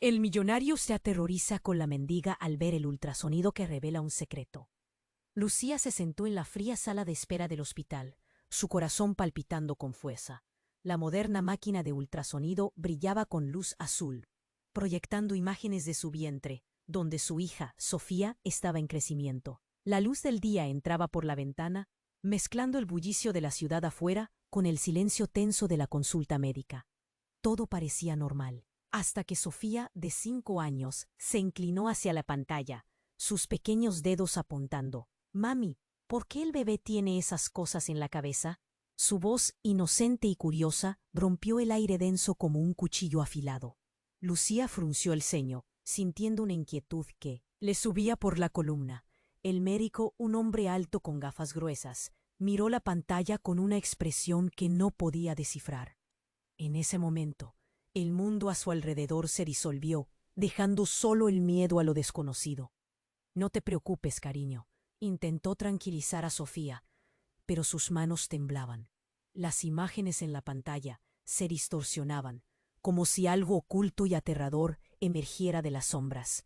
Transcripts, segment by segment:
El millonario se aterroriza con la mendiga al ver el ultrasonido que revela un secreto. Lucía se sentó en la fría sala de espera del hospital, su corazón palpitando con fuerza. La moderna máquina de ultrasonido brillaba con luz azul, proyectando imágenes de su vientre, donde su hija, Sofía, estaba en crecimiento. La luz del día entraba por la ventana, mezclando el bullicio de la ciudad afuera con el silencio tenso de la consulta médica. Todo parecía normal, hasta que Sofía, de 5 años, se inclinó hacia la pantalla, sus pequeños dedos apuntando. «Mami, ¿por qué el bebé tiene esas cosas en la cabeza?» Su voz, inocente y curiosa, rompió el aire denso como un cuchillo afilado. Lucía frunció el ceño, sintiendo una inquietud que le subía por la columna. El médico, un hombre alto con gafas gruesas, miró la pantalla con una expresión que no podía descifrar. En ese momento, el mundo a su alrededor se disolvió, dejando solo el miedo a lo desconocido. «No te preocupes, cariño», intentó tranquilizar a Sofía, pero sus manos temblaban. Las imágenes en la pantalla se distorsionaban, como si algo oculto y aterrador emergiera de las sombras.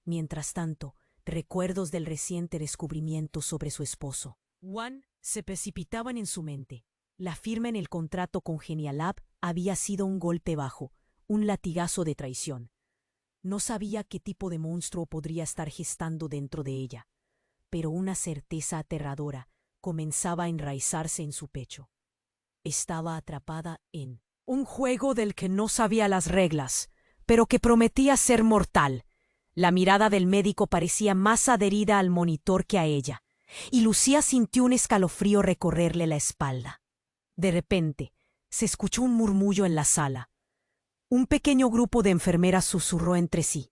Mientras tanto, recuerdos del reciente descubrimiento sobre su esposo, Juan, se precipitaban en su mente. La firma en el contrato con Genialab había sido un golpe bajo, un latigazo de traición. No sabía qué tipo de monstruo podría estar gestando dentro de ella, pero una certeza aterradora comenzaba a enraizarse en su pecho. Estaba atrapada en un juego del que no sabía las reglas, pero que prometía ser mortal. La mirada del médico parecía más adherida al monitor que a ella, y Lucía sintió un escalofrío recorrerle la espalda. De repente, se escuchó un murmullo en la sala. Un pequeño grupo de enfermeras susurró entre sí,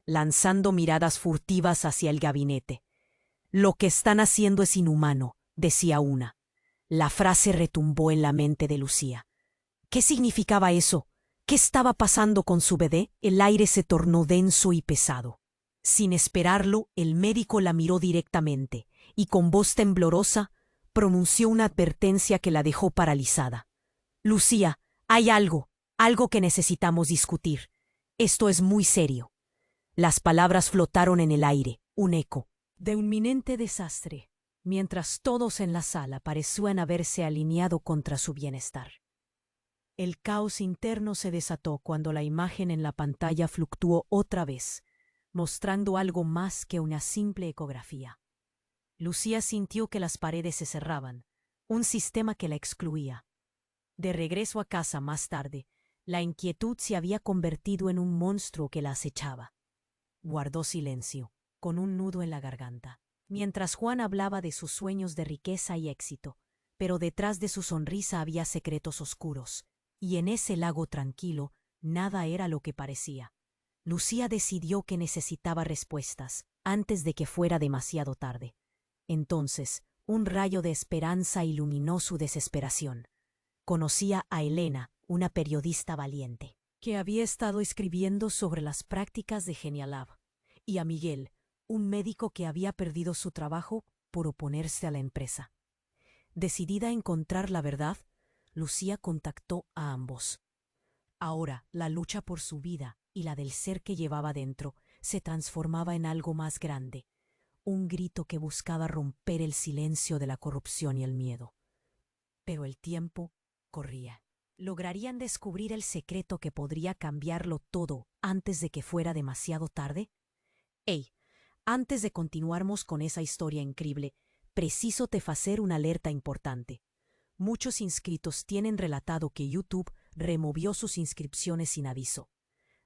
lanzando miradas furtivas hacia el gabinete. «Lo que están haciendo es inhumano», decía una. La frase retumbó en la mente de Lucía. ¿Qué significaba eso? ¿Qué estaba pasando con su bebé? El aire se tornó denso y pesado. Sin esperarlo, el médico la miró directamente y con voz temblorosa pronunció una advertencia que la dejó paralizada. «Lucía, hay algo que necesitamos discutir. Esto es muy serio». Las palabras flotaron en el aire, un eco de un inminente desastre, mientras todos en la sala parecían haberse alineado contra su bienestar. El caos interno se desató cuando la imagen en la pantalla fluctuó otra vez, mostrando algo más que una simple ecografía. Lucía sintió que las paredes se cerraban, un sistema que la excluía. De regreso a casa más tarde, la inquietud se había convertido en un monstruo que la acechaba. Guardó silencio, con un nudo en la garganta, mientras Juan hablaba de sus sueños de riqueza y éxito, pero detrás de su sonrisa había secretos oscuros, y en ese lago tranquilo nada era lo que parecía. Lucía decidió que necesitaba respuestas antes de que fuera demasiado tarde. Entonces, un rayo de esperanza iluminó su desesperación. Conocía a Elena, una periodista valiente, que había estado escribiendo sobre las prácticas de Genialab, y a Miguel, un médico que había perdido su trabajo por oponerse a la empresa. Decidida a encontrar la verdad, Lucía contactó a ambos. Ahora, la lucha por su vida y la del ser que llevaba dentro se transformaba en algo más grande, un grito que buscaba romper el silencio de la corrupción y el miedo. Pero el tiempo corría. ¿Lograrían descubrir el secreto que podría cambiarlo todo antes de que fuera demasiado tarde? ¡Ey! Antes de continuarmos con esa historia increíble, preciso te hacer una alerta importante. Muchos inscritos tienen relatado que YouTube removió sus inscripciones sin aviso.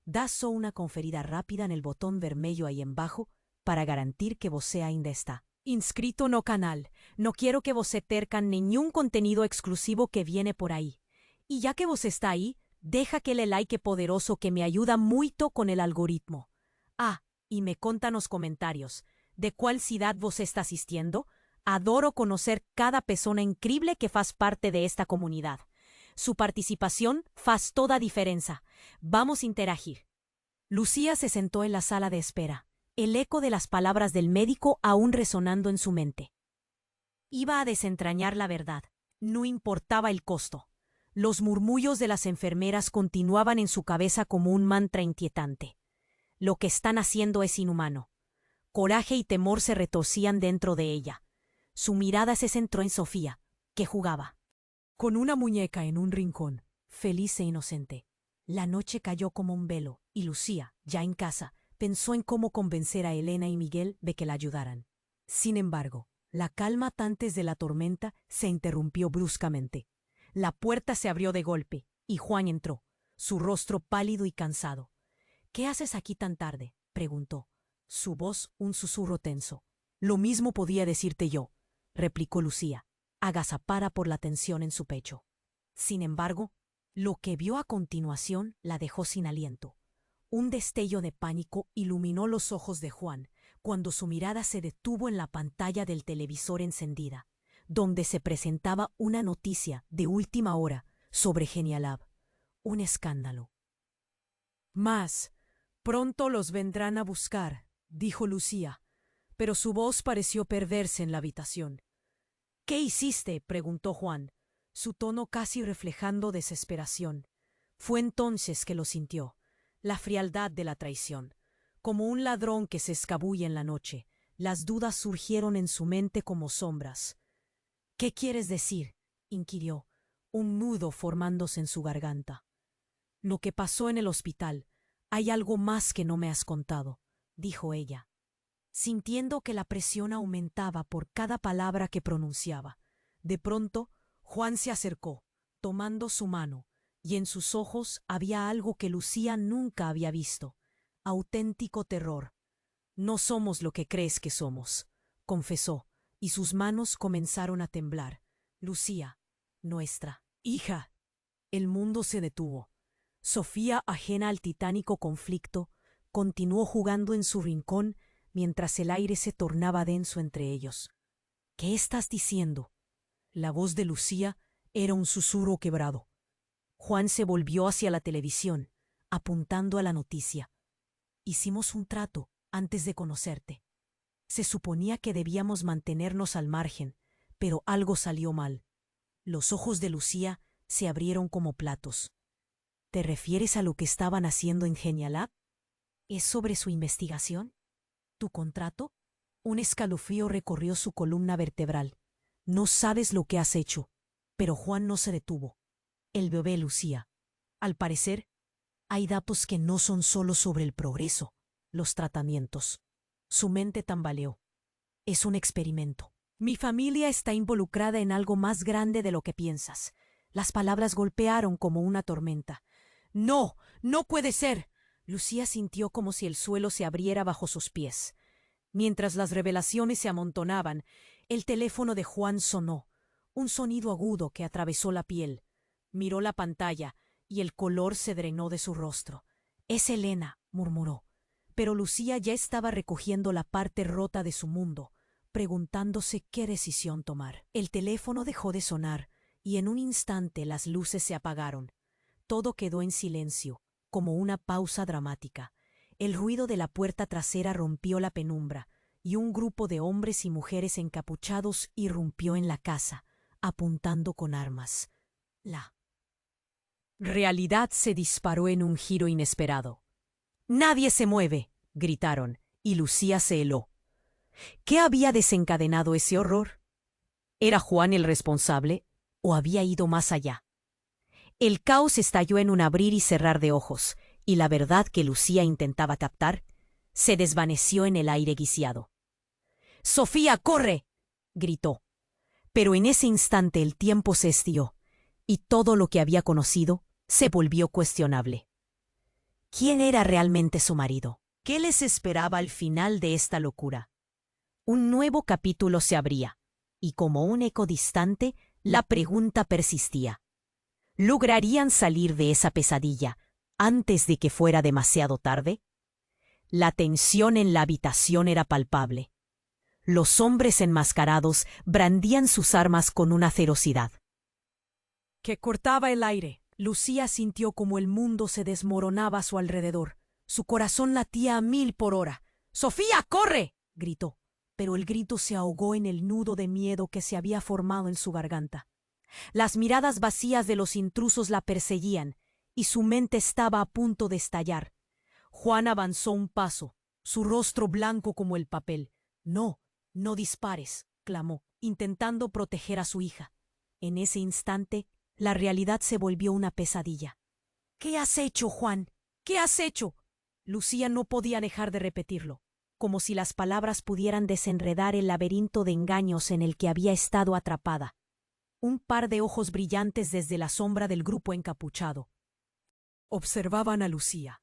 Da só una conferida rápida en el botón vermelho ahí en bajo para garantir que você ainda está inscrito no canal. No quiero que você perca ningún contenido exclusivo que viene por ahí. Y ya que vos está ahí, deja aquele like poderoso que me ayuda mucho con el algoritmo. Ah, y me conta nos comentarios, ¿de cuál ciudad vos está asistiendo? Adoro conocer cada persona increíble que faz parte de esta comunidad. Su participación faz toda diferencia. Vamos a interagir. Lucía se sentó en la sala de espera, el eco de las palabras del médico aún resonando en su mente. Iba a desentrañar la verdad, no importaba el costo. Los murmullos de las enfermeras continuaban en su cabeza como un mantra inquietante. Lo que están haciendo es inhumano. Coraje y temor se retorcían dentro de ella. Su mirada se centró en Sofía, que jugaba con una muñeca en un rincón, feliz e inocente. La noche cayó como un velo, y Lucía, ya en casa, pensó en cómo convencer a Elena y Miguel de que la ayudaran. Sin embargo, la calma antes de la tormenta se interrumpió bruscamente. La puerta se abrió de golpe, y Juan entró, su rostro pálido y cansado. «¿Qué haces aquí tan tarde?», preguntó. Su voz un susurro tenso. «Lo mismo podía decirte yo», replicó Lucía, agazapada por la tensión en su pecho. Sin embargo, lo que vio a continuación la dejó sin aliento. Un destello de pánico iluminó los ojos de Juan cuando su mirada se detuvo en la pantalla del televisor encendida, donde se presentaba una noticia de última hora sobre Genialab. Un escándalo. «Más, pronto los vendrán a buscar», dijo Lucía, pero su voz pareció perderse en la habitación. «¿Qué hiciste?», preguntó Juan, su tono casi reflejando desesperación. Fue entonces que lo sintió, la frialdad de la traición. Como un ladrón que se escabulle en la noche, las dudas surgieron en su mente como sombras. «¿Qué quieres decir?», inquirió, un nudo formándose en su garganta. «Lo que pasó en el hospital. Hay algo más que no me has contado», dijo ella, sintiendo que la presión aumentaba por cada palabra que pronunciaba. De pronto, Juan se acercó, tomando su mano, y en sus ojos había algo que Lucía nunca había visto: auténtico terror. «No somos lo que crees que somos», confesó, y sus manos comenzaron a temblar. «Lucía, nuestra hija». El mundo se detuvo. Sofía, ajena al titánico conflicto, continuó jugando en su rincón mientras el aire se tornaba denso entre ellos. «¿Qué estás diciendo?». La voz de Lucía era un susurro quebrado. Juan se volvió hacia la televisión, apuntando a la noticia. «Hicimos un trato antes de conocerte. Se suponía que debíamos mantenernos al margen, pero algo salió mal». Los ojos de Lucía se abrieron como platos. «¿Te refieres a lo que estaban haciendo en Genialab? ¿Es sobre su investigación? ¿Tu contrato?». Un escalofrío recorrió su columna vertebral. «No sabes lo que has hecho». Pero Juan no se detuvo. «El bebé, Lucía. Al parecer, hay datos que no son solo sobre el progreso, los tratamientos». Su mente tambaleó. «Es un experimento. Mi familia está involucrada en algo más grande de lo que piensas». Las palabras golpearon como una tormenta. «¡No! ¡No puede ser!». Lucía sintió como si el suelo se abriera bajo sus pies. Mientras las revelaciones se amontonaban, el teléfono de Juan sonó, un sonido agudo que atravesó la piel. Miró la pantalla y el color se drenó de su rostro. «Es Elena», murmuró. Pero Lucía ya estaba recogiendo la parte rota de su mundo, preguntándose qué decisión tomar. El teléfono dejó de sonar y en un instante las luces se apagaron. Todo quedó en silencio, como una pausa dramática. El ruido de la puerta trasera rompió la penumbra, y un grupo de hombres y mujeres encapuchados irrumpió en la casa, apuntando con armas. La realidad se disparó en un giro inesperado. «¡Nadie se mueve!», gritaron, y Lucía se heló. ¿Qué había desencadenado ese horror? ¿Era Juan el responsable o había ido más allá? El caos estalló en un abrir y cerrar de ojos, y la verdad que Lucía intentaba captar se desvaneció en el aire guiciado. «¡Sofía, corre!», gritó. Pero en ese instante el tiempo se estiró, y todo lo que había conocido se volvió cuestionable. ¿Quién era realmente su marido? ¿Qué les esperaba al final de esta locura? Un nuevo capítulo se abría, y como un eco distante, la pregunta persistía. ¿Lograrían salir de esa pesadilla antes de que fuera demasiado tarde? La tensión en la habitación era palpable. Los hombres enmascarados brandían sus armas con una ferocidad que cortaba el aire. Lucía sintió como el mundo se desmoronaba a su alrededor. Su corazón latía a 1000 por hora. «¡Sofía, corre!», gritó, pero el grito se ahogó en el nudo de miedo que se había formado en su garganta. Las miradas vacías de los intrusos la perseguían, y su mente estaba a punto de estallar. Juan avanzó un paso, su rostro blanco como el papel. No, no dispares, clamó, intentando proteger a su hija. En ese instante, la realidad se volvió una pesadilla. ¿Qué has hecho, Juan? ¿Qué has hecho? Lucía no podía dejar de repetirlo, como si las palabras pudieran desenredar el laberinto de engaños en el que había estado atrapada. Un par de ojos brillantes desde la sombra del grupo encapuchado observaban a Lucía.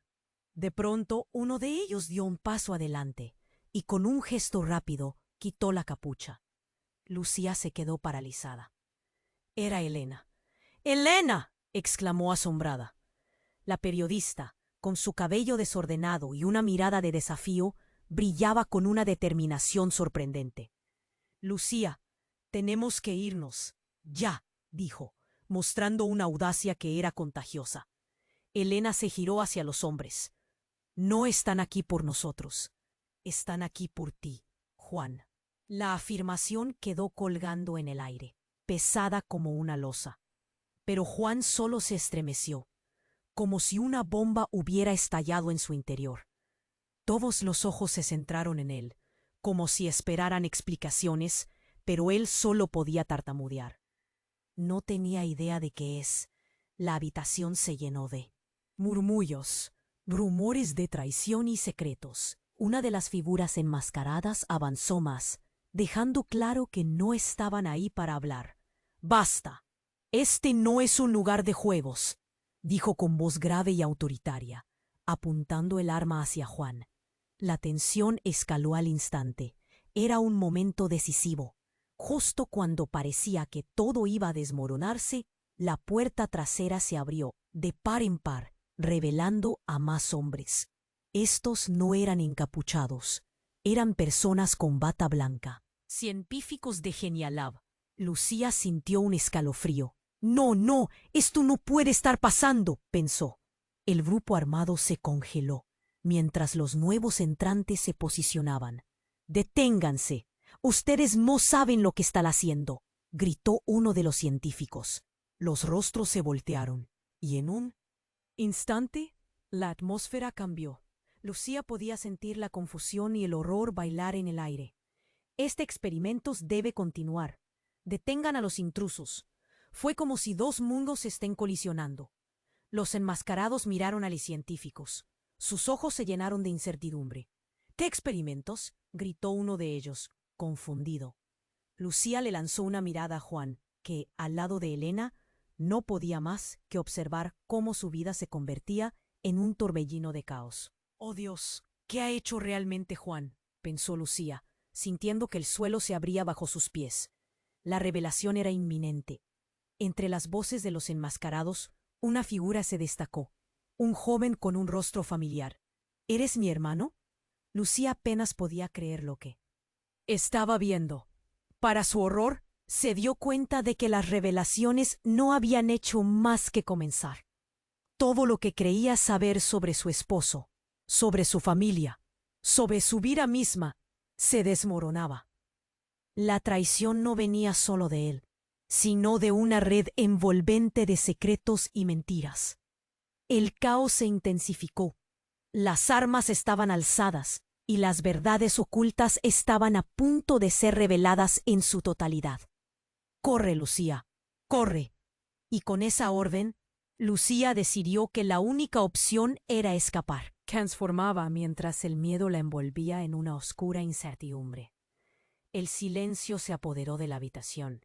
De pronto, uno de ellos dio un paso adelante y con un gesto rápido quitó la capucha. Lucía se quedó paralizada. Era Elena. ¡Elena!, exclamó asombrada. La periodista, con su cabello desordenado y una mirada de desafío, brillaba con una determinación sorprendente. Lucía, tenemos que irnos. Ya, dijo, mostrando una audacia que era contagiosa. Elena se giró hacia los hombres. No están aquí por nosotros. Están aquí por ti, Juan. La afirmación quedó colgando en el aire, pesada como una losa. Pero Juan solo se estremeció, como si una bomba hubiera estallado en su interior. Todos los ojos se centraron en él, como si esperaran explicaciones, pero él solo podía tartamudear. No tenía idea de qué es. La habitación se llenó de murmullos, rumores de traición y secretos. Una de las figuras enmascaradas avanzó más, dejando claro que no estaban ahí para hablar. «Basta. Este no es un lugar de juegos», dijo con voz grave y autoritaria, apuntando el arma hacia Juan. La tensión escaló al instante. Era un momento decisivo. Justo cuando parecía que todo iba a desmoronarse, la puerta trasera se abrió, de par en par, revelando a más hombres. Estos no eran encapuchados, eran personas con bata blanca, científicos de Genialab. Lucía sintió un escalofrío. «No, no, esto no puede estar pasando», pensó. El grupo armado se congeló, mientras los nuevos entrantes se posicionaban. «Deténganse. Ustedes no saben lo que están haciendo», gritó uno de los científicos. Los rostros se voltearon, y en un instante, la atmósfera cambió. Lucía podía sentir la confusión y el horror bailar en el aire. «Este experimento debe continuar. Detengan a los intrusos». Fue como si dos mundos estén colisionando. Los enmascarados miraron a los científicos. Sus ojos se llenaron de incertidumbre. «¿Qué experimentos?», gritó uno de ellos, confundido. Lucía le lanzó una mirada a Juan, que, al lado de Elena, no podía más que observar cómo su vida se convertía en un torbellino de caos. «Oh Dios, ¿qué ha hecho realmente Juan?», pensó Lucía, sintiendo que el suelo se abría bajo sus pies. La revelación era inminente. Entre las voces de los enmascarados, una figura se destacó, un joven con un rostro familiar. «¿Eres mi hermano?». Lucía apenas podía creer lo que estaba viendo. Para su horror, se dio cuenta de que las revelaciones no habían hecho más que comenzar. Todo lo que creía saber sobre su esposo, sobre su familia, sobre su vida misma, se desmoronaba. La traición no venía solo de él, sino de una red envolvente de secretos y mentiras. El caos se intensificó. Las armas estaban alzadas y las verdades ocultas estaban a punto de ser reveladas en su totalidad. «Corre, Lucía, corre». Y con esa orden, Lucía decidió que la única opción era escapar. Transformaba mientras el miedo la envolvía en una oscura incertidumbre. El silencio se apoderó de la habitación,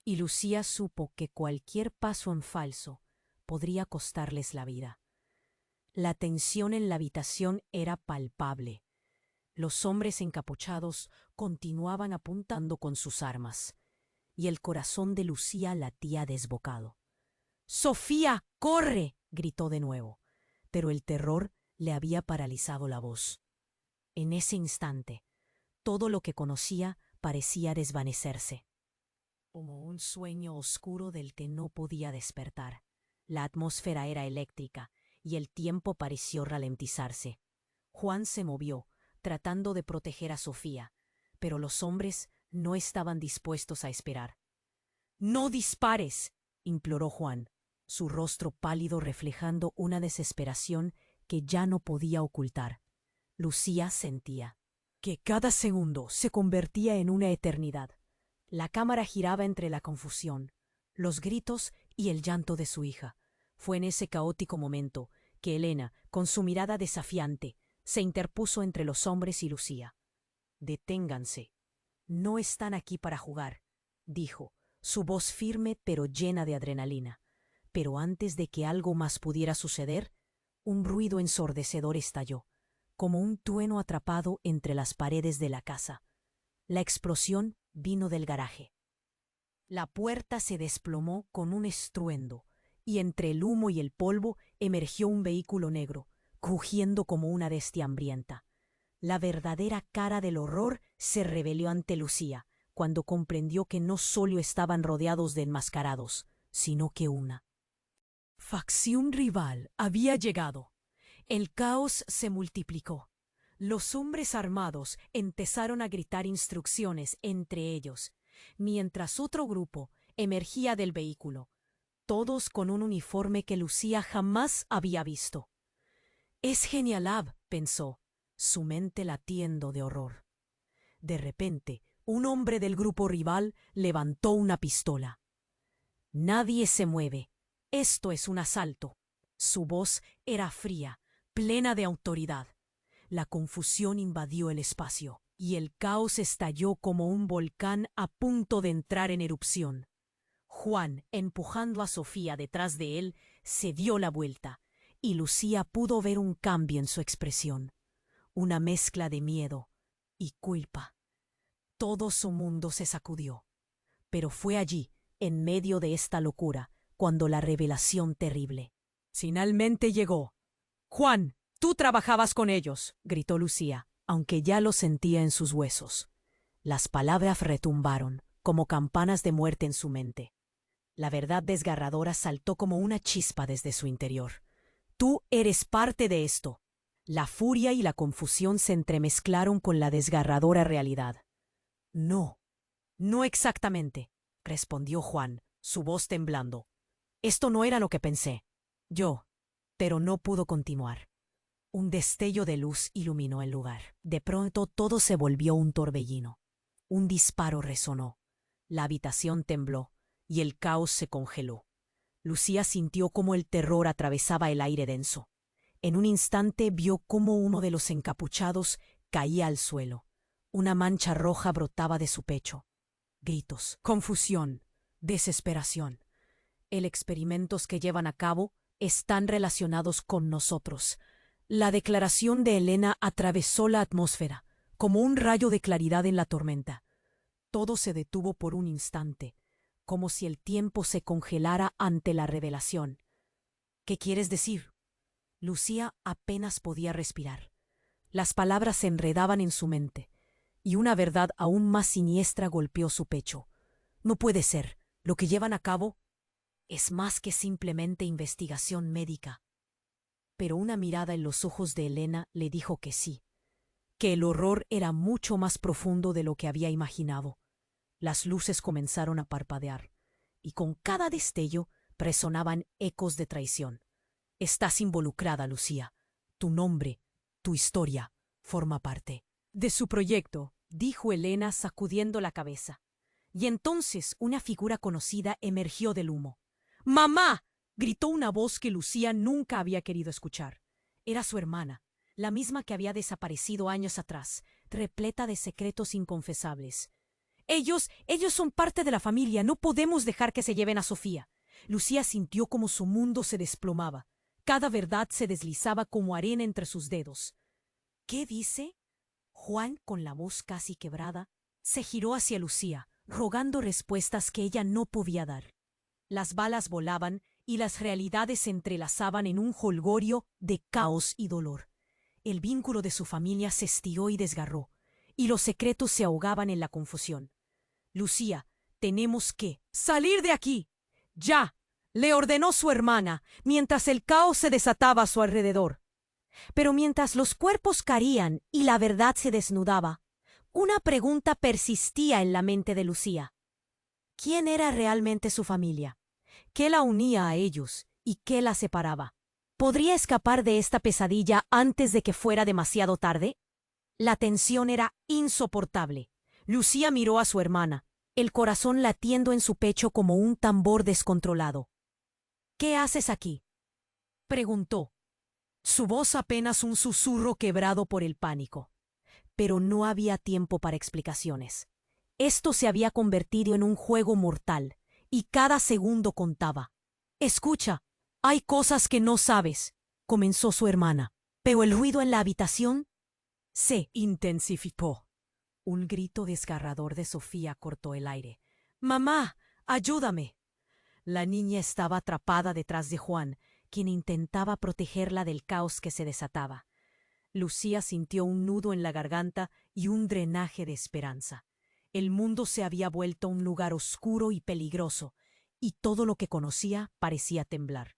y Lucía supo que cualquier paso en falso podría costarles la vida. La tensión en la habitación era palpable. Los hombres encapuchados continuaban apuntando con sus armas, y el corazón de Lucía latía desbocado. «¡Sofía, corre!», gritó de nuevo, pero el terror le había paralizado la voz. En ese instante, todo lo que conocía parecía desvanecerse, como un sueño oscuro del que no podía despertar. La atmósfera era eléctrica y el tiempo pareció ralentizarse. Juan se movió, tratando de proteger a Sofía, pero los hombres no estaban dispuestos a esperar. «¡No dispares!», imploró Juan, su rostro pálido reflejando una desesperación que ya no podía ocultar. Lucía sentía que cada segundo se convertía en una eternidad. La cámara giraba entre la confusión, los gritos y el llanto de su hija. Fue en ese caótico momento que Elena, con su mirada desafiante, se interpuso entre los hombres y Lucía. «Deténganse. No están aquí para jugar», dijo, su voz firme pero llena de adrenalina. Pero antes de que algo más pudiera suceder, un ruido ensordecedor estalló, como un trueno atrapado entre las paredes de la casa. La explosión vino del garaje. La puerta se desplomó con un estruendo, y entre el humo y el polvo emergió un vehículo negro, crujiendo como una bestia hambrienta. La verdadera cara del horror se reveló ante Lucía, cuando comprendió que no solo estaban rodeados de enmascarados, sino que una facción rival había llegado. El caos se multiplicó. Los hombres armados empezaron a gritar instrucciones entre ellos, mientras otro grupo emergía del vehículo, todos con un uniforme que Lucía jamás había visto. «Es Genialab», pensó, su mente latiendo de horror. De repente, un hombre del grupo rival levantó una pistola. «Nadie se mueve. Esto es un asalto». Su voz era fría, plena de autoridad. La confusión invadió el espacio, y el caos estalló como un volcán a punto de entrar en erupción. Juan, empujando a Sofía detrás de él, se dio la vuelta, y Lucía pudo ver un cambio en su expresión, una mezcla de miedo y culpa. Todo su mundo se sacudió. Pero fue allí, en medio de esta locura, cuando la revelación terrible finalmente llegó. «Juan, tú trabajabas con ellos», gritó Lucía, aunque ya lo sentía en sus huesos. Las palabras retumbaron, como campanas de muerte en su mente. La verdad desgarradora saltó como una chispa desde su interior. «Tú eres parte de esto». La furia y la confusión se entremezclaron con la desgarradora realidad. «No, no exactamente», respondió Juan, su voz temblando. «Esto no era lo que pensé. Pero no pudo continuar. Un destello de luz iluminó el lugar. De pronto todo se volvió un torbellino. Un disparo resonó. La habitación tembló y el caos se congeló. Lucía sintió cómo el terror atravesaba el aire denso. En un instante vio cómo uno de los encapuchados caía al suelo. Una mancha roja brotaba de su pecho. Gritos, confusión, desesperación. El experimentos que llevan a cabo están relacionados con nosotros. La declaración de Elena atravesó la atmósfera, como un rayo de claridad en la tormenta. Todo se detuvo por un instante, como si el tiempo se congelara ante la revelación. «¿Qué quieres decir?» Lucía apenas podía respirar. Las palabras se enredaban en su mente, y una verdad aún más siniestra golpeó su pecho. «No puede ser. Lo que llevan a cabo es más que simplemente investigación médica». Pero una mirada en los ojos de Elena le dijo que sí, que el horror era mucho más profundo de lo que había imaginado. Las luces comenzaron a parpadear, y con cada destello resonaban ecos de traición. «Estás involucrada, Lucía. Tu nombre, tu historia, forma parte de su proyecto», dijo Elena sacudiendo la cabeza. Y entonces una figura conocida emergió del humo. «¡Mamá!», gritó una voz que Lucía nunca había querido escuchar. Era su hermana, la misma que había desaparecido años atrás, repleta de secretos inconfesables. Ellos son parte de la familia. No podemos dejar que se lleven a Sofía». Lucía sintió como su mundo se desplomaba. Cada verdad se deslizaba como arena entre sus dedos. «¿Qué dice?» Juan, con la voz casi quebrada, se giró hacia Lucía, rogando respuestas que ella no podía dar. Las balas volaban y las realidades se entrelazaban en un jolgorio de caos y dolor. El vínculo de su familia se estiró y desgarró, y los secretos se ahogaban en la confusión. «Lucía, tenemos que salir de aquí. ¡Ya!», le ordenó su hermana, mientras el caos se desataba a su alrededor. Pero mientras los cuerpos caían y la verdad se desnudaba, una pregunta persistía en la mente de Lucía. ¿Quién era realmente su familia? ¿Qué la unía a ellos y qué la separaba? ¿Podría escapar de esta pesadilla antes de que fuera demasiado tarde? La tensión era insoportable. Lucía miró a su hermana, el corazón latiendo en su pecho como un tambor descontrolado. ¿Qué haces aquí?, preguntó. Su voz apenas un susurro quebrado por el pánico. Pero no había tiempo para explicaciones. Esto se había convertido en un juego mortal, y cada segundo contaba. Escucha, hay cosas que no sabes, comenzó su hermana. Pero el ruido en la habitación se intensificó. Un grito desgarrador de Sofía cortó el aire. ¡Mamá, ayúdame! La niña estaba atrapada detrás de Juan, quien intentaba protegerla del caos que se desataba. Lucía sintió un nudo en la garganta y un drenaje de esperanza. El mundo se había vuelto un lugar oscuro y peligroso, y todo lo que conocía parecía temblar.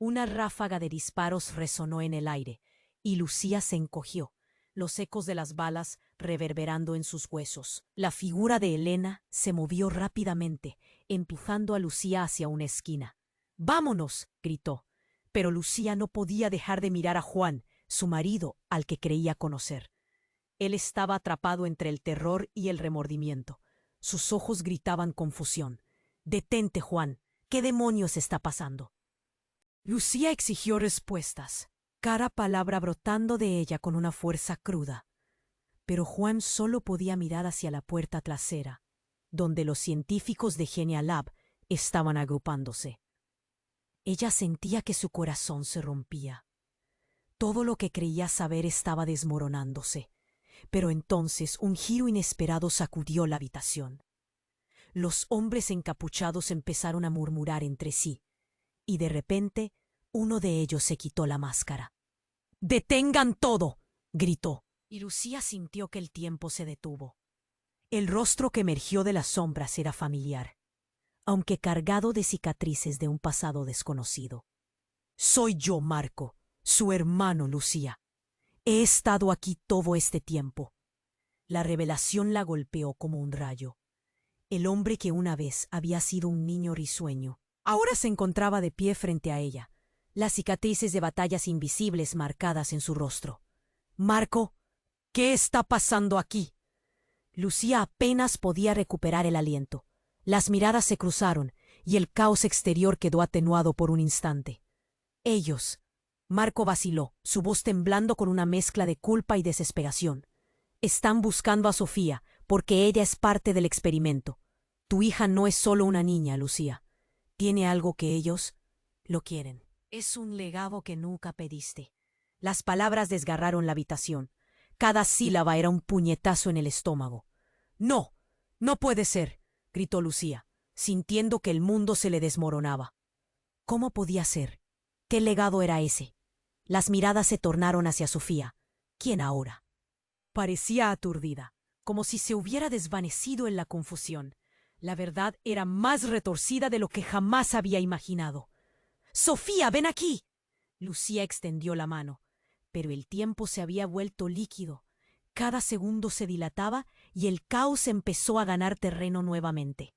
Una ráfaga de disparos resonó en el aire, y Lucía se encogió, los ecos de las balas reverberando en sus huesos. La figura de Elena se movió rápidamente, empujando a Lucía hacia una esquina. ¡Vámonos!, gritó. Pero Lucía no podía dejar de mirar a Juan, su marido, al que creía conocer. Él estaba atrapado entre el terror y el remordimiento. Sus ojos gritaban confusión. «¡Detente, Juan! ¿Qué demonios está pasando?». Lucía exigió respuestas, cada palabra brotando de ella con una fuerza cruda. Pero Juan solo podía mirar hacia la puerta trasera, donde los científicos de Genialab estaban agrupándose. Ella sentía que su corazón se rompía. Todo lo que creía saber estaba desmoronándose. Pero entonces un giro inesperado sacudió la habitación. Los hombres encapuchados empezaron a murmurar entre sí, y de repente uno de ellos se quitó la máscara. «¡Detengan todo!», gritó, y Lucía sintió que el tiempo se detuvo. El rostro que emergió de las sombras era familiar, aunque cargado de cicatrices de un pasado desconocido. «Soy yo, Marco, su hermano, Lucía. He estado aquí todo este tiempo». La revelación la golpeó como un rayo. El hombre que una vez había sido un niño risueño, ahora se encontraba de pie frente a ella, las cicatrices de batallas invisibles marcadas en su rostro. «Marco, ¿qué está pasando aquí?». Lucía apenas podía recuperar el aliento. Las miradas se cruzaron y el caos exterior quedó atenuado por un instante. «Ellos». Marco vaciló, su voz temblando con una mezcla de culpa y desesperación. «Están buscando a Sofía, porque ella es parte del experimento. Tu hija no es solo una niña, Lucía. Tiene algo que ellos lo quieren. Es un legado que nunca pediste». Las palabras desgarraron la habitación. Cada sílaba era un puñetazo en el estómago. «No, no puede ser», gritó Lucía, sintiendo que el mundo se le desmoronaba. ¿Cómo podía ser? ¿Qué legado era ese? Las miradas se tornaron hacia Sofía. ¿Quién ahora? Parecía aturdida, como si se hubiera desvanecido en la confusión. La verdad era más retorcida de lo que jamás había imaginado. «¡Sofía, ven aquí!». Lucía extendió la mano, pero el tiempo se había vuelto líquido. Cada segundo se dilataba y el caos empezó a ganar terreno nuevamente.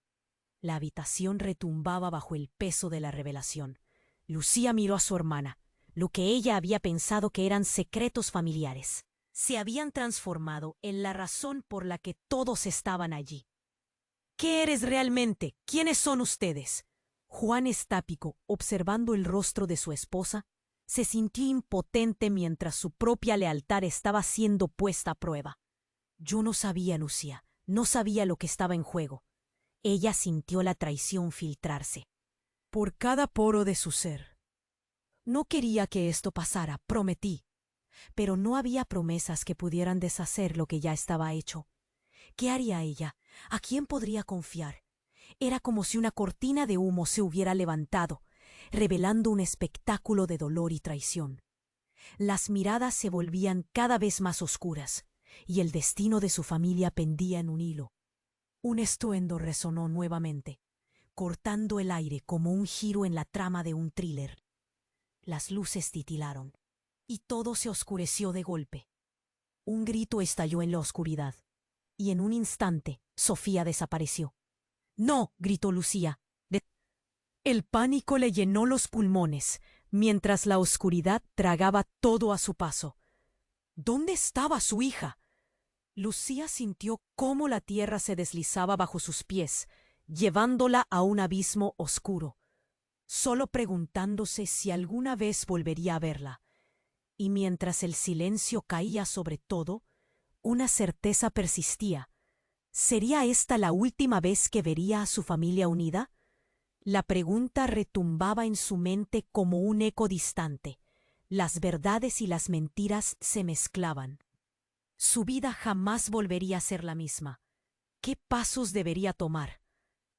La habitación retumbaba bajo el peso de la revelación. Lucía miró a su hermana. Lo que ella había pensado que eran secretos familiares se habían transformado en la razón por la que todos estaban allí. «¿Qué eres realmente? ¿Quiénes son ustedes?». Juan estápico, observando el rostro de su esposa, se sintió impotente mientras su propia lealtad estaba siendo puesta a prueba. «Yo no sabía, Lucía, no sabía lo que estaba en juego». Ella sintió la traición filtrarse por cada poro de su ser. «No quería que esto pasara, prometí». Pero no había promesas que pudieran deshacer lo que ya estaba hecho. ¿Qué haría ella? ¿A quién podría confiar? Era como si una cortina de humo se hubiera levantado, revelando un espectáculo de dolor y traición. Las miradas se volvían cada vez más oscuras, y el destino de su familia pendía en un hilo. Un estruendo resonó nuevamente, cortando el aire como un giro en la trama de un thriller. Las luces titilaron, y todo se oscureció de golpe. Un grito estalló en la oscuridad, y en un instante Sofía desapareció. «¡No!», gritó Lucía. El pánico le llenó los pulmones, mientras la oscuridad tragaba todo a su paso. ¿Dónde estaba su hija? Lucía sintió cómo la tierra se deslizaba bajo sus pies, llevándola a un abismo oscuro, solo preguntándose si alguna vez volvería a verla. Y mientras el silencio caía sobre todo, una certeza persistía. ¿Sería esta la última vez que vería a su familia unida? La pregunta retumbaba en su mente como un eco distante. Las verdades y las mentiras se mezclaban. Su vida jamás volvería a ser la misma. ¿Qué pasos debería tomar?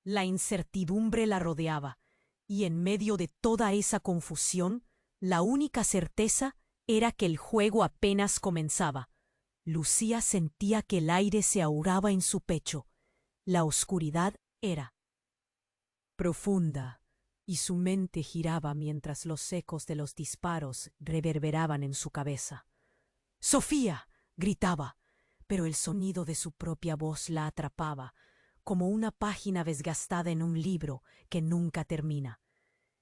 La incertidumbre la rodeaba, y en medio de toda esa confusión, la única certeza era que el juego apenas comenzaba. Lucía sentía que el aire se ahogaba en su pecho. La oscuridad era profunda, y su mente giraba mientras los ecos de los disparos reverberaban en su cabeza. ¡Sofía! Gritaba, pero el sonido de su propia voz la atrapaba, como una página desgastada en un libro que nunca termina.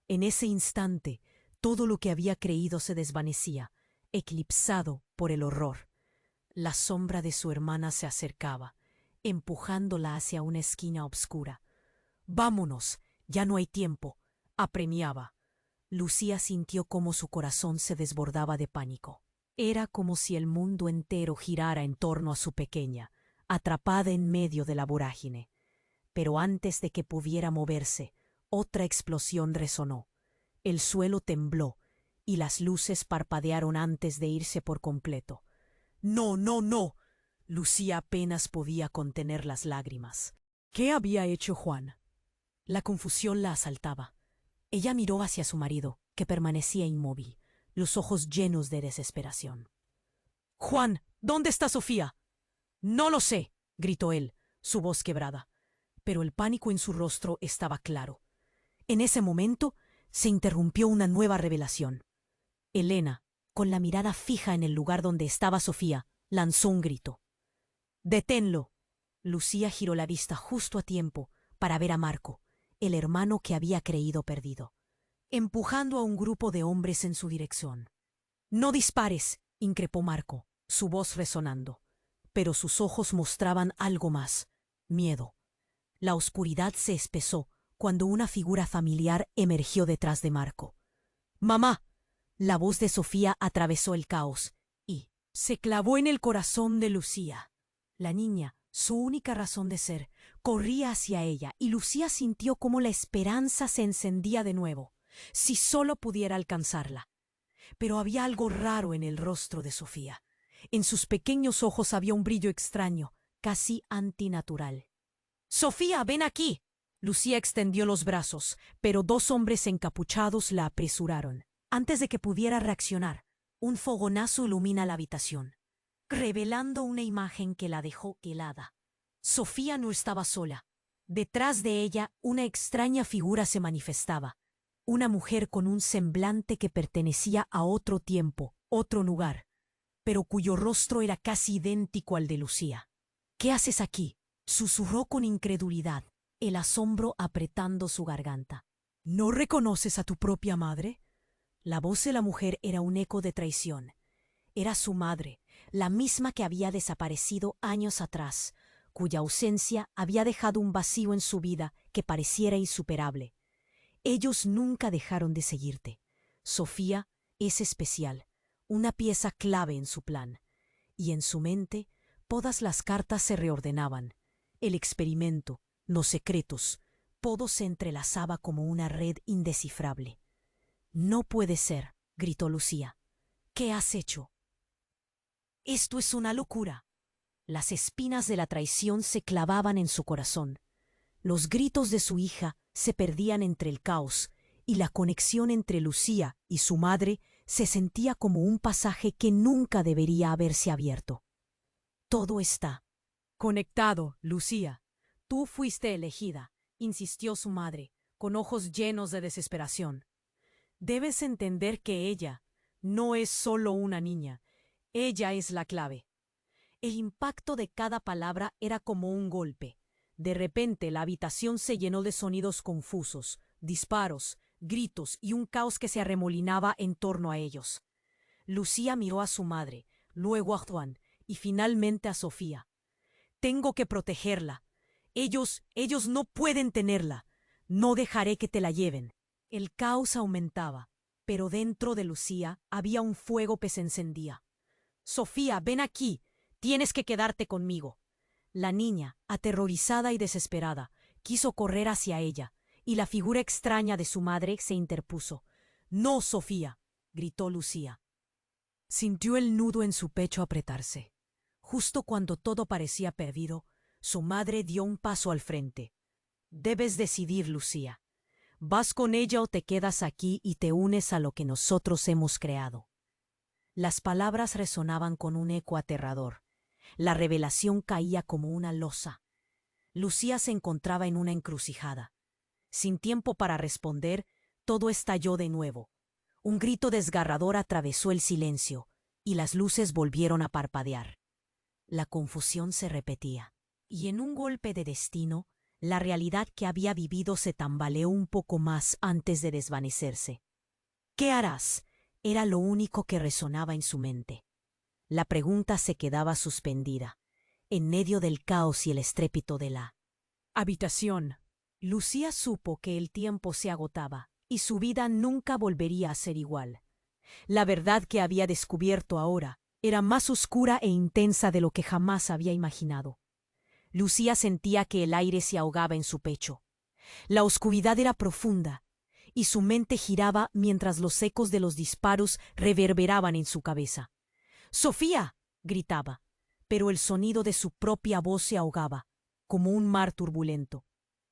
En ese instante, todo lo que había creído se desvanecía, eclipsado por el horror. La sombra de su hermana se acercaba, empujándola hacia una esquina oscura. «Vámonos, ya no hay tiempo», apremiaba. Lucía sintió cómo su corazón se desbordaba de pánico. Era como si el mundo entero girara en torno a su pequeña, atrapada en medio de la vorágine. Pero antes de que pudiera moverse, otra explosión resonó. El suelo tembló y las luces parpadearon antes de irse por completo. «No, no, no». Lucía apenas podía contener las lágrimas. ¿Qué había hecho Juan? La confusión la asaltaba. Ella miró hacia su marido, que permanecía inmóvil, los ojos llenos de desesperación. «Juan, ¿dónde está Sofía?» «No lo sé», gritó él, su voz quebrada. Pero el pánico en su rostro estaba claro. En ese momento se interrumpió una nueva revelación. Elena, con la mirada fija en el lugar donde estaba Sofía, lanzó un grito. «¡Deténlo!». Lucía giró la vista justo a tiempo para ver a Marco, el hermano que había creído perdido, empujando a un grupo de hombres en su dirección. «No dispares», increpó Marco, su voz resonando. Pero sus ojos mostraban algo más: miedo. La oscuridad se espesó cuando una figura familiar emergió detrás de Marco. «¡Mamá!». La voz de Sofía atravesó el caos y se clavó en el corazón de Lucía. La niña, su única razón de ser, corría hacia ella, y Lucía sintió cómo la esperanza se encendía de nuevo. Si solo pudiera alcanzarla. Pero había algo raro en el rostro de Sofía. En sus pequeños ojos había un brillo extraño, casi antinatural. «Sofía, ven aquí». Lucía extendió los brazos, pero dos hombres encapuchados la apresuraron. Antes de que pudiera reaccionar, un fogonazo ilumina la habitación, revelando una imagen que la dejó helada. Sofía no estaba sola. Detrás de ella, una extraña figura se manifestaba. Una mujer con un semblante que pertenecía a otro tiempo, otro lugar, pero cuyo rostro era casi idéntico al de Lucía. «¿Qué haces aquí?», susurró con incredulidad, el asombro apretando su garganta. «¿No reconoces a tu propia madre?». La voz de la mujer era un eco de traición. Era su madre, la misma que había desaparecido años atrás, cuya ausencia había dejado un vacío en su vida que pareciera insuperable. «Ellos nunca dejaron de seguirte. Sofía es especial, una pieza clave en su plan». Y en su mente todas las cartas se reordenaban. El experimento, los secretos, todo se entrelazaba como una red indescifrable. «No puede ser», gritó Lucía. «¿Qué has hecho?». «Esto es una locura». Las espinas de la traición se clavaban en su corazón. Los gritos de su hija se perdían entre el caos, y la conexión entre Lucía y su madre se sentía como un pasaje que nunca debería haberse abierto. «Todo está conectado, Lucía. Tú fuiste elegida», insistió su madre, con ojos llenos de desesperación. «Debes entender que ella no es solo una niña. Ella es la clave». El impacto de cada palabra era como un golpe. De repente la habitación se llenó de sonidos confusos, disparos, gritos y un caos que se arremolinaba en torno a ellos. Lucía miró a su madre, luego a Juan y finalmente a Sofía. Tengo que protegerla. Ellos no pueden tenerla. No dejaré que te la lleven. El caos aumentaba, pero dentro de Lucía había un fuego que se encendía. Sofía, ven aquí. Tienes que quedarte conmigo. La niña, aterrorizada y desesperada, quiso correr hacia ella, y la figura extraña de su madre se interpuso. No, Sofía, gritó Lucía. Sintió el nudo en su pecho apretarse. Justo cuando todo parecía perdido, su madre dio un paso al frente. Debes decidir, Lucía. ¿Vas con ella o te quedas aquí y te unes a lo que nosotros hemos creado? Las palabras resonaban con un eco aterrador. La revelación caía como una losa. Lucía se encontraba en una encrucijada. Sin tiempo para responder, todo estalló de nuevo. Un grito desgarrador atravesó el silencio, y las luces volvieron a parpadear. La confusión se repetía, y en un golpe de destino, la realidad que había vivido se tambaleó un poco más antes de desvanecerse. ¿Qué harás? Era lo único que resonaba en su mente. La pregunta se quedaba suspendida, en medio del caos y el estrépito de la habitación. Lucía supo que el tiempo se agotaba y su vida nunca volvería a ser igual. La verdad que había descubierto ahora era más oscura e intensa de lo que jamás había imaginado. Lucía sentía que el aire se ahogaba en su pecho. La oscuridad era profunda, y su mente giraba mientras los ecos de los disparos reverberaban en su cabeza. ¡Sofía! Gritaba, pero el sonido de su propia voz se ahogaba, como un mar turbulento.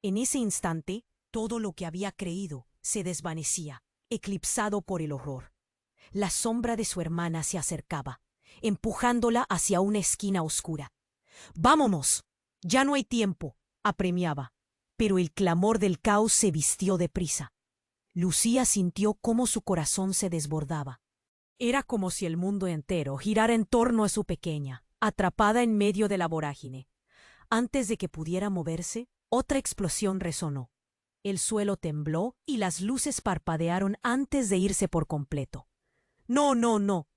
En ese instante, todo lo que había creído se desvanecía, eclipsado por el horror. La sombra de su hermana se acercaba, empujándola hacia una esquina oscura. ¡Vámonos! Ya no hay tiempo, apremiaba, pero el clamor del caos se vistió deprisa. Lucía sintió cómo su corazón se desbordaba. Era como si el mundo entero girara en torno a su pequeña, atrapada en medio de la vorágine. Antes de que pudiera moverse, otra explosión resonó. El suelo tembló y las luces parpadearon antes de irse por completo. ¡No, no, no!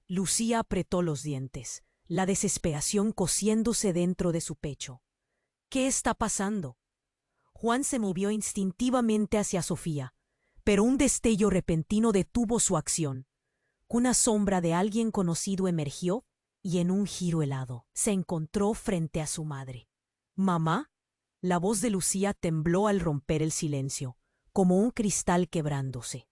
Lucía apretó los dientes, la desesperación cosiéndose dentro de su pecho. ¿Qué está pasando? Juan se movió instintivamente hacia Sofía, pero un destello repentino detuvo su acción. Una sombra de alguien conocido emergió y en un giro helado se encontró frente a su madre. ¿Mamá? La voz de Lucía tembló al romper el silencio, como un cristal quebrándose.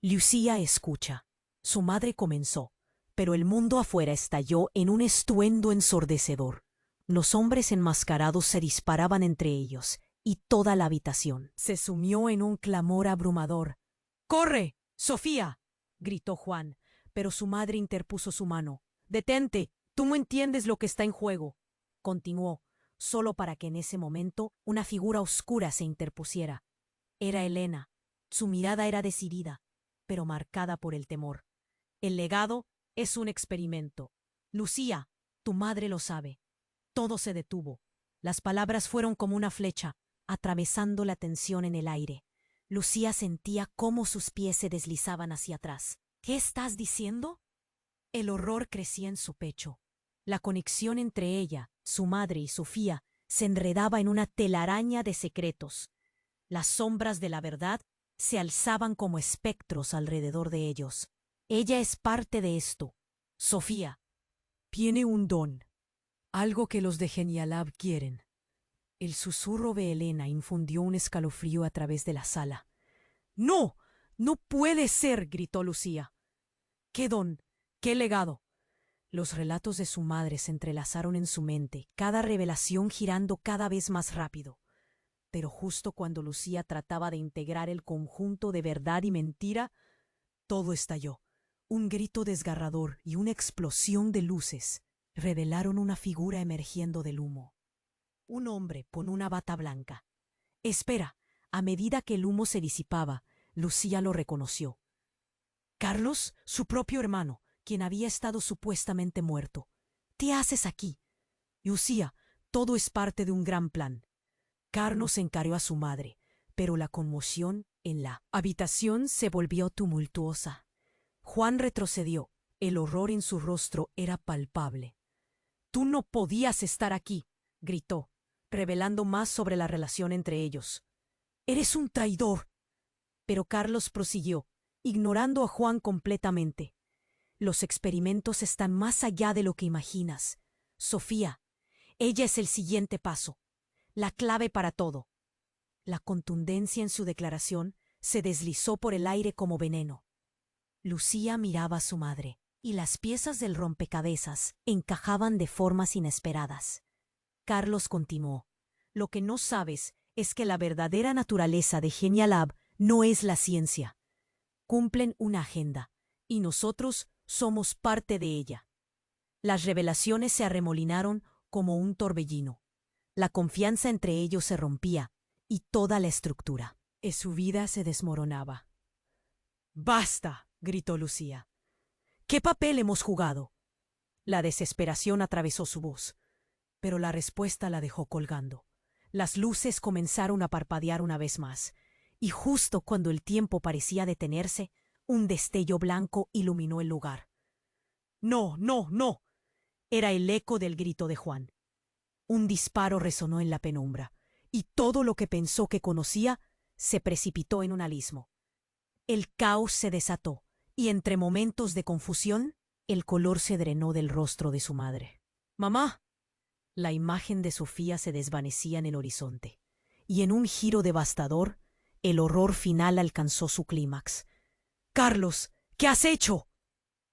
Lucía, escucha. Su madre comenzó, pero el mundo afuera estalló en un estruendo ensordecedor. Los hombres enmascarados se disparaban entre ellos, y toda la habitación se sumió en un clamor abrumador. ¡Corre, Sofía! Gritó Juan, pero su madre interpuso su mano. ¡Detente! Tú no entiendes lo que está en juego. Continuó, solo para que en ese momento una figura oscura se interpusiera. Era Elena. Su mirada era decidida, pero marcada por el temor. El legado es un experimento. Lucía, tu madre lo sabe. Todo se detuvo. Las palabras fueron como una flecha, atravesando la tensión en el aire. Lucía sentía cómo sus pies se deslizaban hacia atrás. ¿Qué estás diciendo? El horror crecía en su pecho. La conexión entre ella, su madre y Sofía se enredaba en una telaraña de secretos. Las sombras de la verdad se alzaban como espectros alrededor de ellos. Ella es parte de esto. Sofía tiene un don, algo que los de Genialab quieren. El susurro de Elena infundió un escalofrío a través de la sala. ¡No! ¡No puede ser! Gritó Lucía. ¡Qué don! ¡Qué legado! Los relatos de su madre se entrelazaron en su mente, cada revelación girando cada vez más rápido. Pero justo cuando Lucía trataba de integrar el conjunto de verdad y mentira, todo estalló. Un grito desgarrador y una explosión de luces revelaron una figura emergiendo del humo. Un hombre con una bata blanca. Espera, a medida que el humo se disipaba, Lucía lo reconoció. Carlos, su propio hermano, quien había estado supuestamente muerto. ¿Qué haces aquí? Lucía, todo es parte de un gran plan. Carlos encaró a su madre, pero la conmoción En la habitación se volvió tumultuosa. Juan retrocedió. El horror en su rostro era palpable. «Tú no podías estar aquí», gritó, revelando más sobre la relación entre ellos. «Eres un traidor». Pero Carlos prosiguió, ignorando a Juan completamente. «Los experimentos están más allá de lo que imaginas. Sofía, ella es el siguiente paso, la clave para todo». La contundencia en su declaración se deslizó por el aire como veneno. Lucía miraba a su madre, y las piezas del rompecabezas encajaban de formas inesperadas. Carlos continuó: «Lo que no sabes es que la verdadera naturaleza de Genialab no es la ciencia. Cumplen una agenda, y nosotros somos parte de ella». Las revelaciones se arremolinaron como un torbellino. La confianza entre ellos se rompía, y toda la estructura de su vida se desmoronaba. «¡Basta!», gritó Lucía. «¿Qué papel hemos jugado?». La desesperación atravesó su voz, pero la respuesta la dejó colgando. Las luces comenzaron a parpadear una vez más, y justo cuando el tiempo parecía detenerse, un destello blanco iluminó el lugar. «¡No, no, no!». Era el eco del grito de Juan. Un disparo resonó en la penumbra, y todo lo que pensó que conocía se precipitó en un abismo. El caos se desató, y entre momentos de confusión, el color se drenó del rostro de su madre. «¡Mamá!». La imagen de Sofía se desvanecía en el horizonte, y en un giro devastador, el horror final alcanzó su clímax. «Carlos, ¿qué has hecho?».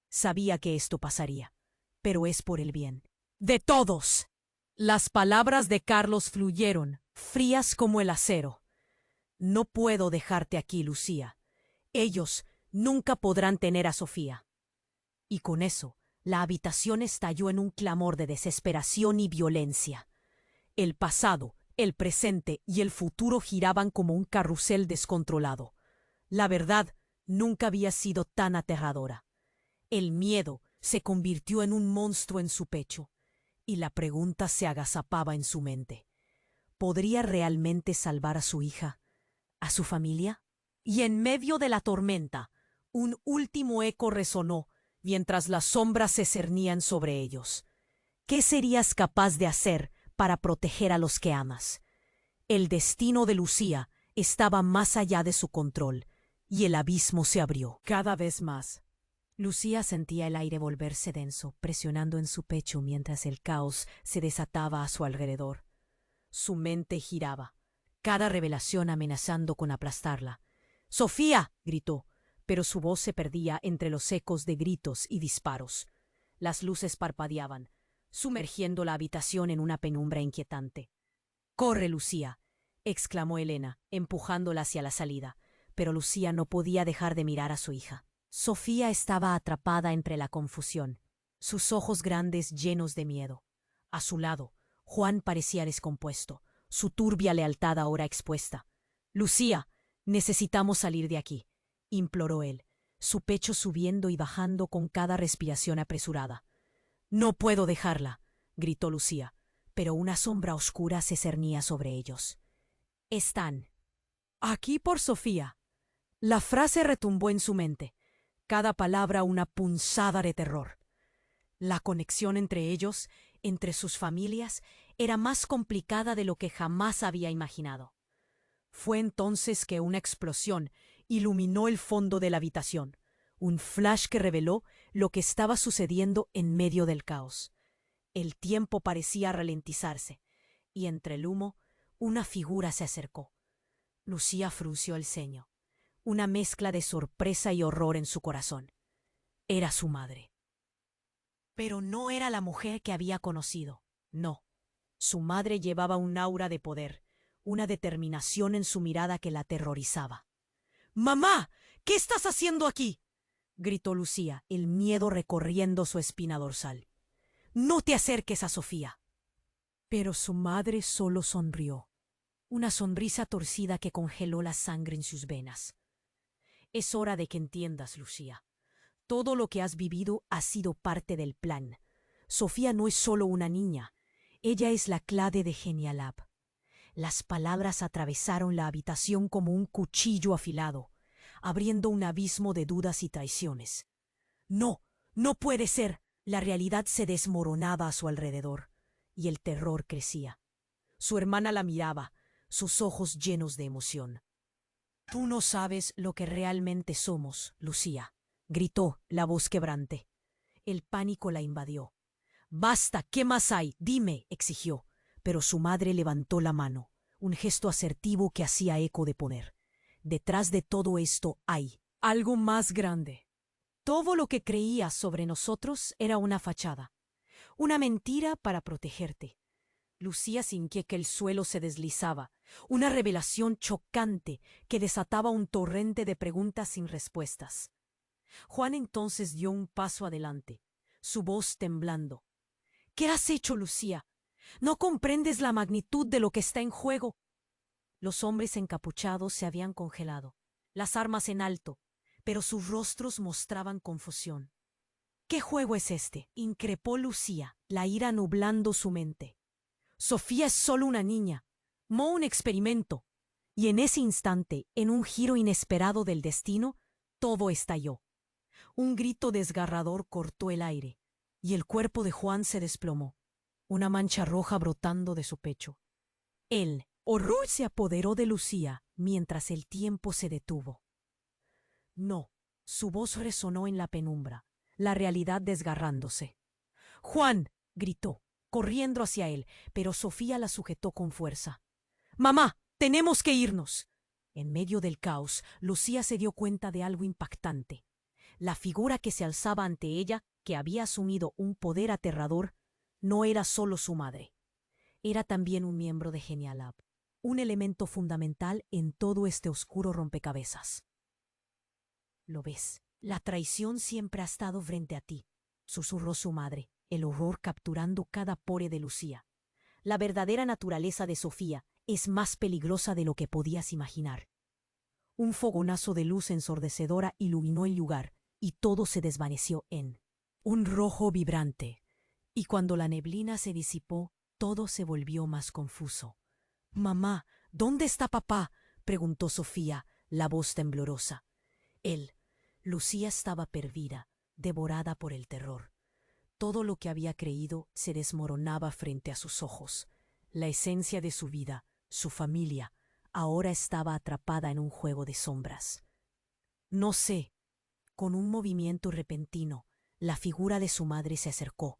Sabía que esto pasaría, pero es por el bien de todos. Las palabras de Carlos fluyeron, frías como el acero. «No puedo dejarte aquí, Lucía. Ellos nunca podrán tener a Sofía». Y con eso, la habitación estalló en un clamor de desesperación y violencia. El pasado, el presente y el futuro giraban como un carrusel descontrolado. La verdad nunca había sido tan aterradora. El miedo se convirtió en un monstruo en su pecho, y la pregunta se agazapaba en su mente. ¿Podría realmente salvar a su hija, a su familia? Y en medio de la tormenta, un último eco resonó mientras las sombras se cernían sobre ellos. ¿Qué serías capaz de hacer para proteger a los que amas? El destino de Lucía estaba más allá de su control, y el abismo se abrió cada vez más. Lucía sentía el aire volverse denso, presionando en su pecho mientras el caos se desataba a su alrededor. Su mente giraba, cada revelación amenazando con aplastarla. «¡Sofía!», gritó, pero su voz se perdía entre los ecos de gritos y disparos. Las luces parpadeaban, sumergiendo la habitación en una penumbra inquietante. «¡Corre, Lucía!», exclamó Elena, empujándola hacia la salida, pero Lucía no podía dejar de mirar a su hija. Sofía estaba atrapada entre la confusión, sus ojos grandes llenos de miedo. A su lado, Juan parecía descompuesto, su turbia lealtad ahora expuesta. «Lucía, necesitamos salir de aquí», imploró él, su pecho subiendo y bajando con cada respiración apresurada. «No puedo dejarla», gritó Lucía, pero una sombra oscura se cernía sobre ellos. «Están aquí por Sofía». La frase retumbó en su mente, cada palabra una punzada de terror. La conexión entre ellos, entre sus familias, era más complicada de lo que jamás había imaginado. Fue entonces que una explosión iluminó el fondo de la habitación, un flash que reveló lo que estaba sucediendo en medio del caos. El tiempo parecía ralentizarse, y entre el humo, una figura se acercó. Lucía frunció el ceño, una mezcla de sorpresa y horror en su corazón. Era su madre. Pero no era la mujer que había conocido, no. Su madre llevaba un aura de poder, una determinación en su mirada que la aterrorizaba. «¡Mamá! ¿Qué estás haciendo aquí?», gritó Lucía, el miedo recorriendo su espina dorsal. «No te acerques a Sofía». Pero su madre solo sonrió, una sonrisa torcida que congeló la sangre en sus venas. «Es hora de que entiendas, Lucía. Todo lo que has vivido ha sido parte del plan. Sofía no es solo una niña, ella es la clave de Genialab. Las palabras atravesaron la habitación como un cuchillo afilado, abriendo un abismo de dudas y traiciones. No, no puede ser. La realidad se desmoronaba a su alrededor, y el terror crecía. Su hermana la miraba, sus ojos llenos de emoción. «Tú no sabes lo que realmente somos, Lucía», gritó la voz quebrante. El pánico la invadió. «Basta, ¿qué más hay? Dime», exigió, pero su madre levantó la mano, un gesto asertivo que hacía eco de poder. «Detrás de todo esto hay algo más grande. Todo lo que creías sobre nosotros era una fachada, una mentira para protegerte». Lucía sintió que el suelo se deslizaba, una revelación chocante que desataba un torrente de preguntas sin respuestas. Juan entonces dio un paso adelante, su voz temblando. «¿Qué has hecho, Lucía? ¿No comprendes la magnitud de lo que está en juego?» Los hombres encapuchados se habían congelado, las armas en alto, pero sus rostros mostraban confusión. «¿Qué juego es este?», increpó Lucía, la ira nublando su mente. «Sofía es solo una niña, no un experimento». Y en ese instante, en un giro inesperado del destino, todo estalló. Un grito desgarrador cortó el aire, y el cuerpo de Juan se desplomó, una mancha roja brotando de su pecho. El horror se apoderó de Lucía mientras el tiempo se detuvo. «No», su voz resonó en la penumbra, la realidad desgarrándose. «Juan», gritó, corriendo hacia él, pero Sofía la sujetó con fuerza. «Mamá, tenemos que irnos». En medio del caos, Lucía se dio cuenta de algo impactante. La figura que se alzaba ante ella, que había asumido un poder aterrador, no era solo su madre. Era también un miembro de Genialab, un elemento fundamental en todo este oscuro rompecabezas. «¿Lo ves? La traición siempre ha estado frente a ti», susurró su madre, el horror capturando cada pore de Lucía. «La verdadera naturaleza de Sofía es más peligrosa de lo que podías imaginar». Un fogonazo de luz ensordecedora iluminó el lugar, y todo se desvaneció en un rojo vibrante. Y cuando la neblina se disipó, todo se volvió más confuso. «Mamá, ¿dónde está papá?», preguntó Sofía, la voz temblorosa. Lucía estaba perdida, devorada por el terror. Todo lo que había creído se desmoronaba frente a sus ojos. La esencia de su vida, su familia, ahora estaba atrapada en un juego de sombras. «No sé». Con un movimiento repentino, la figura de su madre se acercó,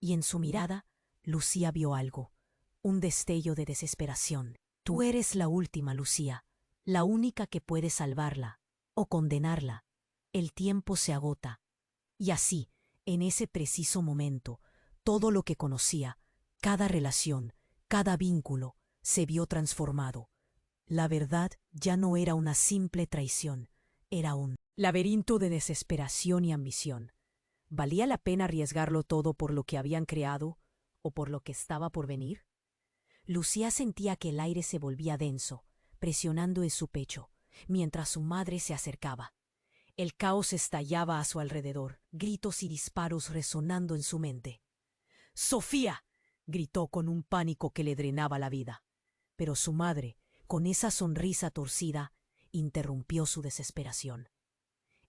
y en su mirada, Lucía vio algo, un destello de desesperación. «Tú eres la última, Lucía, la única que puede salvarla, o condenarla. El tiempo se agota». Y así, en ese preciso momento, todo lo que conocía, cada relación, cada vínculo, se vio transformado. La verdad ya no era una simple traición, era un laberinto de desesperación y ambición. ¿Valía la pena arriesgarlo todo por lo que habían creado o por lo que estaba por venir? Lucía sentía que el aire se volvía denso, presionando en su pecho, mientras su madre se acercaba. El caos estallaba a su alrededor, gritos y disparos resonando en su mente. «¡Sofía!», gritó con un pánico que le drenaba la vida. Pero su madre, con esa sonrisa torcida, interrumpió su desesperación.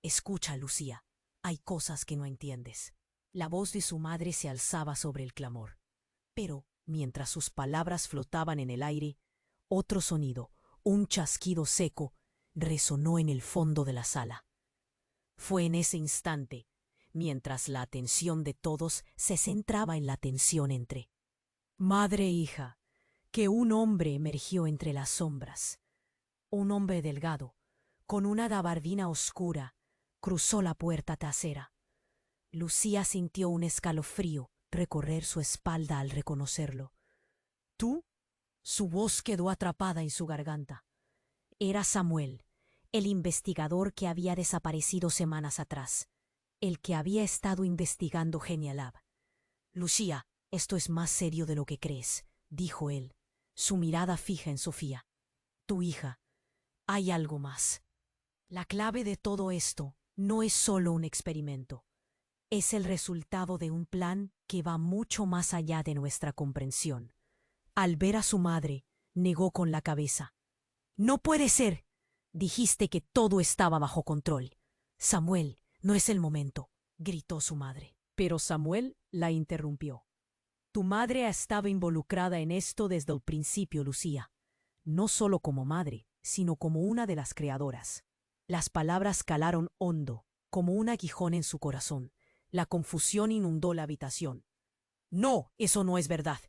«Escucha, Lucía, hay cosas que no entiendes». La voz de su madre se alzaba sobre el clamor. Pero, mientras sus palabras flotaban en el aire, otro sonido, un chasquido seco, resonó en el fondo de la sala. Fue en ese instante, mientras la atención de todos se centraba en la tensión entre madre e hija, que un hombre emergió entre las sombras. Un hombre delgado, con una gabardina oscura, cruzó la puerta trasera. Lucía sintió un escalofrío recorrer su espalda al reconocerlo. «¿Tú?». Su voz quedó atrapada en su garganta. Era Samuel, el investigador que había desaparecido semanas atrás, el que había estado investigando Genialab. «Lucía, esto es más serio de lo que crees», dijo él, su mirada fija en Sofía. «Tu hija. Hay algo más. La clave de todo esto no es solo un experimento. Es el resultado de un plan que va mucho más allá de nuestra comprensión». Al ver a su madre, negó con la cabeza. No puede ser. Dijiste que todo estaba bajo control. Samuel, no es el momento, gritó su madre. Pero Samuel la interrumpió. Tu madre estaba involucrada en esto desde el principio, Lucía. No solo como madre, sino como una de las creadoras. Las palabras calaron hondo, como un aguijón en su corazón. La confusión inundó la habitación. No, eso no es verdad.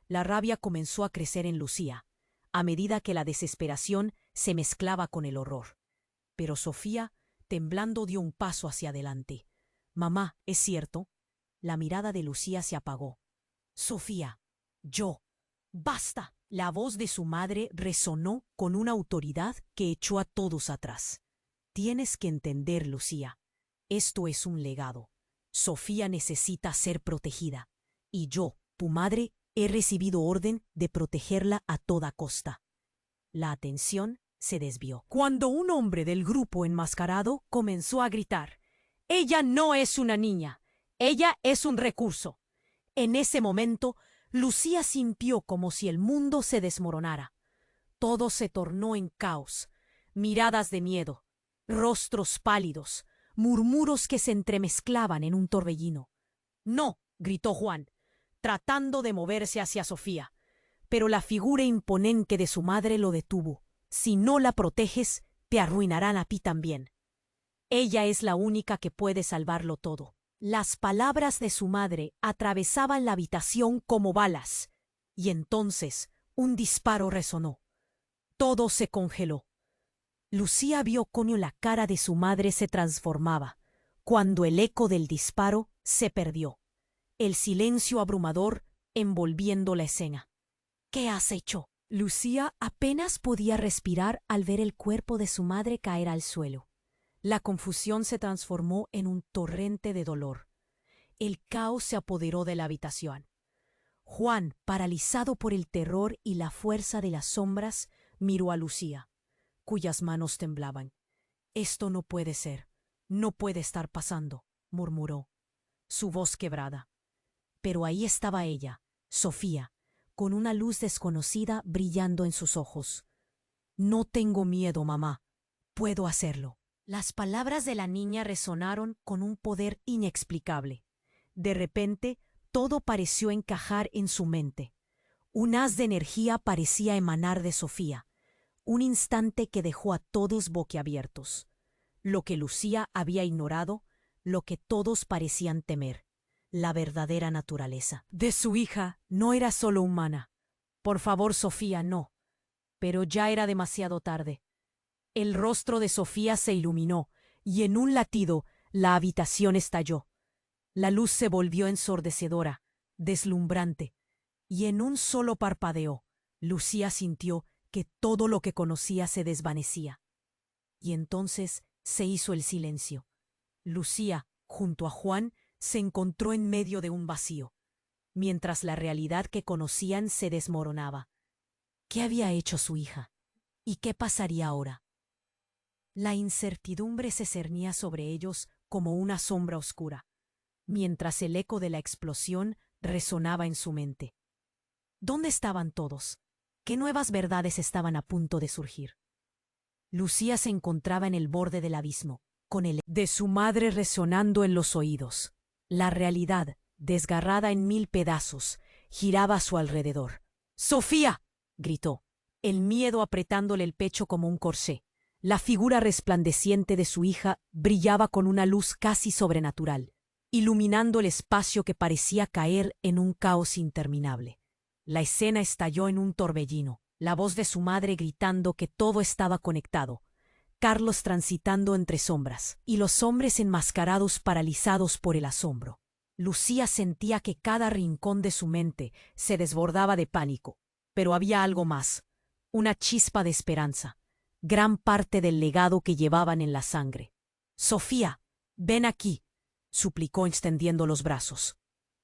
La rabia comenzó a crecer en Lucía, a medida que la desesperación se mezclaba con el horror. Pero Sofía, temblando, dio un paso hacia adelante. Mamá, ¿es cierto? La mirada de Lucía se apagó. Sofía, yo. ¡Basta! La voz de su madre resonó con una autoridad que echó a todos atrás. Tienes que entender, Lucía. Esto es un legado. Sofía necesita ser protegida. Y yo, tu madre, he recibido orden de protegerla a toda costa. La atención se desvió cuando un hombre del grupo enmascarado comenzó a gritar: «Ella no es una niña. Ella es un recurso». En ese momento, Lucía sintió como si el mundo se desmoronara. Todo se tornó en caos. Miradas de miedo, rostros pálidos, murmuros que se entremezclaban en un torbellino. «No», gritó Juan, tratando de moverse hacia Sofía. Pero la figura imponente de su madre lo detuvo. «Si no la proteges, te arruinarán a ti también. Ella es la única que puede salvarlo todo». Las palabras de su madre atravesaban la habitación como balas, y entonces un disparo resonó. Todo se congeló. Lucía vio cómo la cara de su madre se transformaba, cuando el eco del disparo se perdió. El silencio abrumador envolviendo la escena. «¿Qué has hecho?». Lucía apenas podía respirar al ver el cuerpo de su madre caer al suelo. La confusión se transformó en un torrente de dolor. El caos se apoderó de la habitación. Juan, paralizado por el terror y la fuerza de las sombras, miró a Lucía, cuyas manos temblaban. «Esto no puede ser. No puede estar pasando», murmuró, su voz quebrada. Pero ahí estaba ella, Sofía, con una luz desconocida brillando en sus ojos. «No tengo miedo, mamá. Puedo hacerlo». Las palabras de la niña resonaron con un poder inexplicable. De repente, todo pareció encajar en su mente. Un haz de energía parecía emanar de Sofía, un instante que dejó a todos boquiabiertos. Lo que Lucía había ignorado, lo que todos parecían temer, la verdadera naturaleza de su hija no era solo humana. «Por favor, Sofía, no». Pero ya era demasiado tarde. El rostro de Sofía se iluminó, y en un latido la habitación estalló. La luz se volvió ensordecedora, deslumbrante, y en un solo parpadeo, Lucía sintió que todo lo que conocía se desvanecía. Y entonces se hizo el silencio. Lucía, junto a Juan, se encontró en medio de un vacío, mientras la realidad que conocían se desmoronaba. ¿Qué había hecho su hija? ¿Y qué pasaría ahora? La incertidumbre se cernía sobre ellos como una sombra oscura, mientras el eco de la explosión resonaba en su mente. ¿Dónde estaban todos? ¿Qué nuevas verdades estaban a punto de surgir? Lucía se encontraba en el borde del abismo, con el de su madre resonando en los oídos. La realidad, desgarrada en 1000 pedazos, giraba a su alrededor. «¡Sofía!», gritó, el miedo apretándole el pecho como un corsé. La figura resplandeciente de su hija brillaba con una luz casi sobrenatural, iluminando el espacio que parecía caer en un caos interminable. La escena estalló en un torbellino, la voz de su madre gritando que todo estaba conectado, Carlos transitando entre sombras, y los hombres enmascarados paralizados por el asombro. Lucía sentía que cada rincón de su mente se desbordaba de pánico, pero había algo más, una chispa de esperanza, gran parte del legado que llevaban en la sangre. «Sofía, ven aquí», suplicó extendiendo los brazos.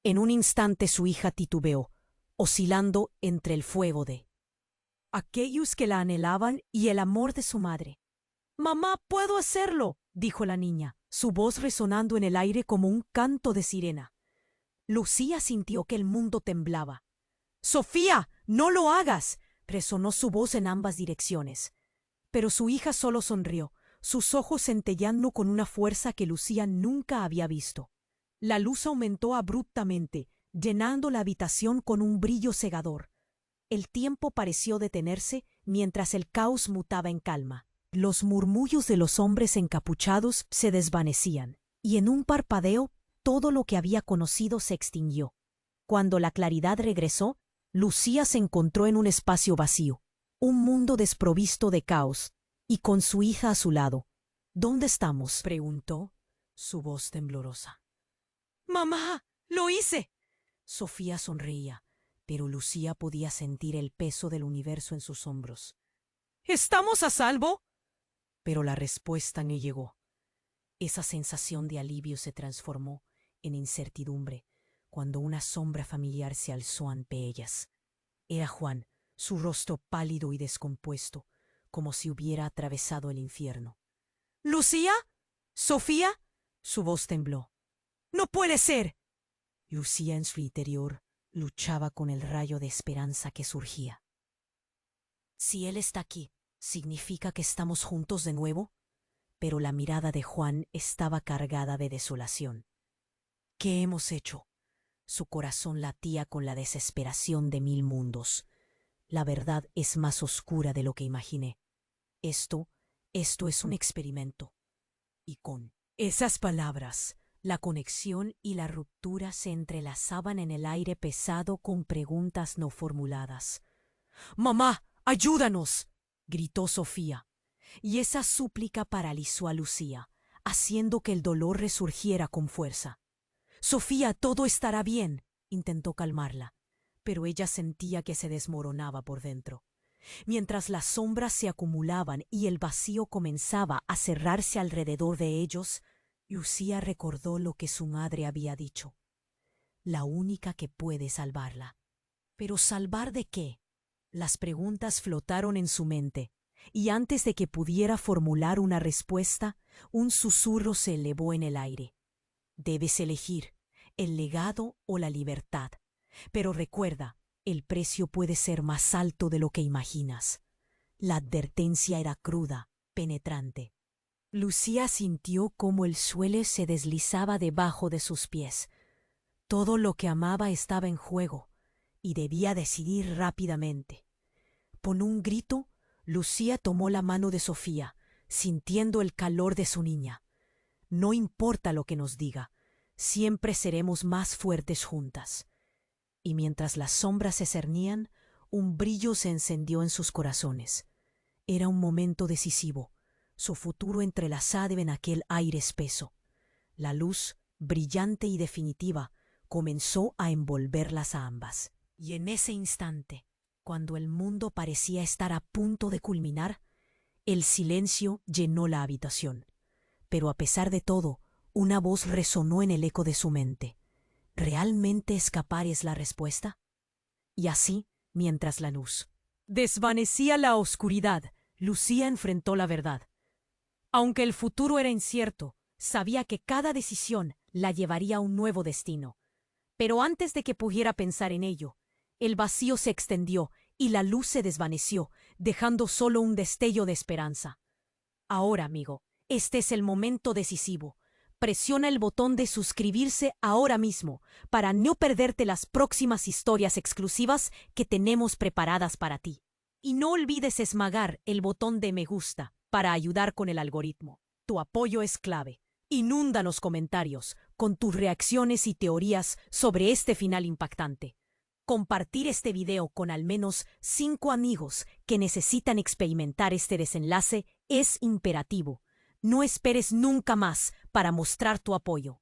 En un instante su hija titubeó, oscilando entre el fuego de aquellos que la anhelaban y el amor de su madre. «Mamá, puedo hacerlo», dijo la niña, su voz resonando en el aire como un canto de sirena. Lucía sintió que el mundo temblaba. «Sofía, no lo hagas», Resonó su voz en ambas direcciones. Pero su hija solo sonrió, sus ojos centelleando con una fuerza que Lucía nunca había visto. La luz aumentó abruptamente, llenando la habitación con un brillo cegador. El tiempo pareció detenerse mientras el caos mutaba en calma. Los murmullos de los hombres encapuchados se desvanecían, y en un parpadeo todo lo que había conocido se extinguió. Cuando la claridad regresó, Lucía se encontró en un espacio vacío, un mundo desprovisto de caos, y con su hija a su lado. ¿Dónde estamos?, preguntó, su voz temblorosa. ¡Mamá! ¡Lo hice! Sofía sonreía, pero Lucía podía sentir el peso del universo en sus hombros. ¿Estamos a salvo? Pero la respuesta no llegó. Esa sensación de alivio se transformó en incertidumbre cuando una sombra familiar se alzó ante ellas. Era Juan, su rostro pálido y descompuesto, como si hubiera atravesado el infierno. ¿Lucía? ¿Sofía? Su voz tembló. ¡No puede ser! Lucía en su interior luchaba con el rayo de esperanza que surgía. Si él está aquí, ¿significa que estamos juntos de nuevo? Pero la mirada de Juan estaba cargada de desolación. ¿Qué hemos hecho? Su corazón latía con la desesperación de 1000 mundos. La verdad es más oscura de lo que imaginé. Esto es un experimento. Y con esas palabras, la conexión y la ruptura se entrelazaban en el aire pesado con preguntas no formuladas. «¡Mamá, ayúdanos!», gritó Sofía, y esa súplica paralizó a Lucía, haciendo que el dolor resurgiera con fuerza. «Sofía, todo estará bien», intentó calmarla, pero ella sentía que se desmoronaba por dentro. Mientras las sombras se acumulaban y el vacío comenzaba a cerrarse alrededor de ellos, Lucía recordó lo que su madre había dicho. La única que puede salvarla. ¿Pero salvar de qué? Las preguntas flotaron en su mente, y antes de que pudiera formular una respuesta, un susurro se elevó en el aire. Debes elegir el legado o la libertad, pero recuerda, el precio puede ser más alto de lo que imaginas. La advertencia era cruda, penetrante. Lucía sintió cómo el suelo se deslizaba debajo de sus pies. Todo lo que amaba estaba en juego, y debía decidir rápidamente. Con un grito, Lucía tomó la mano de Sofía, sintiendo el calor de su niña. No importa lo que nos diga, siempre seremos más fuertes juntas. Y mientras las sombras se cernían, un brillo se encendió en sus corazones. Era un momento decisivo, su futuro entrelazado en aquel aire espeso. La luz, brillante y definitiva, comenzó a envolverlas a ambas. Y en ese instante, cuando el mundo parecía estar a punto de culminar, el silencio llenó la habitación. Pero a pesar de todo, una voz resonó en el eco de su mente. ¿Realmente escapar es la respuesta? Y así, mientras la luz desvanecía la oscuridad, Lucía enfrentó la verdad. Aunque el futuro era incierto, sabía que cada decisión la llevaría a un nuevo destino. Pero antes de que pudiera pensar en ello, el vacío se extendió y la luz se desvaneció, dejando solo un destello de esperanza. Ahora, amigo, este es el momento decisivo. Presiona el botón de suscribirse ahora mismo para no perderte las próximas historias exclusivas que tenemos preparadas para ti. Y no olvides esmagar el botón de me gusta para ayudar con el algoritmo. Tu apoyo es clave. Inunda los comentarios con tus reacciones y teorías sobre este final impactante. Compartir este video con al menos 5 amigos que necesitan experimentar este desenlace es imperativo. No esperes nunca más para mostrar tu apoyo.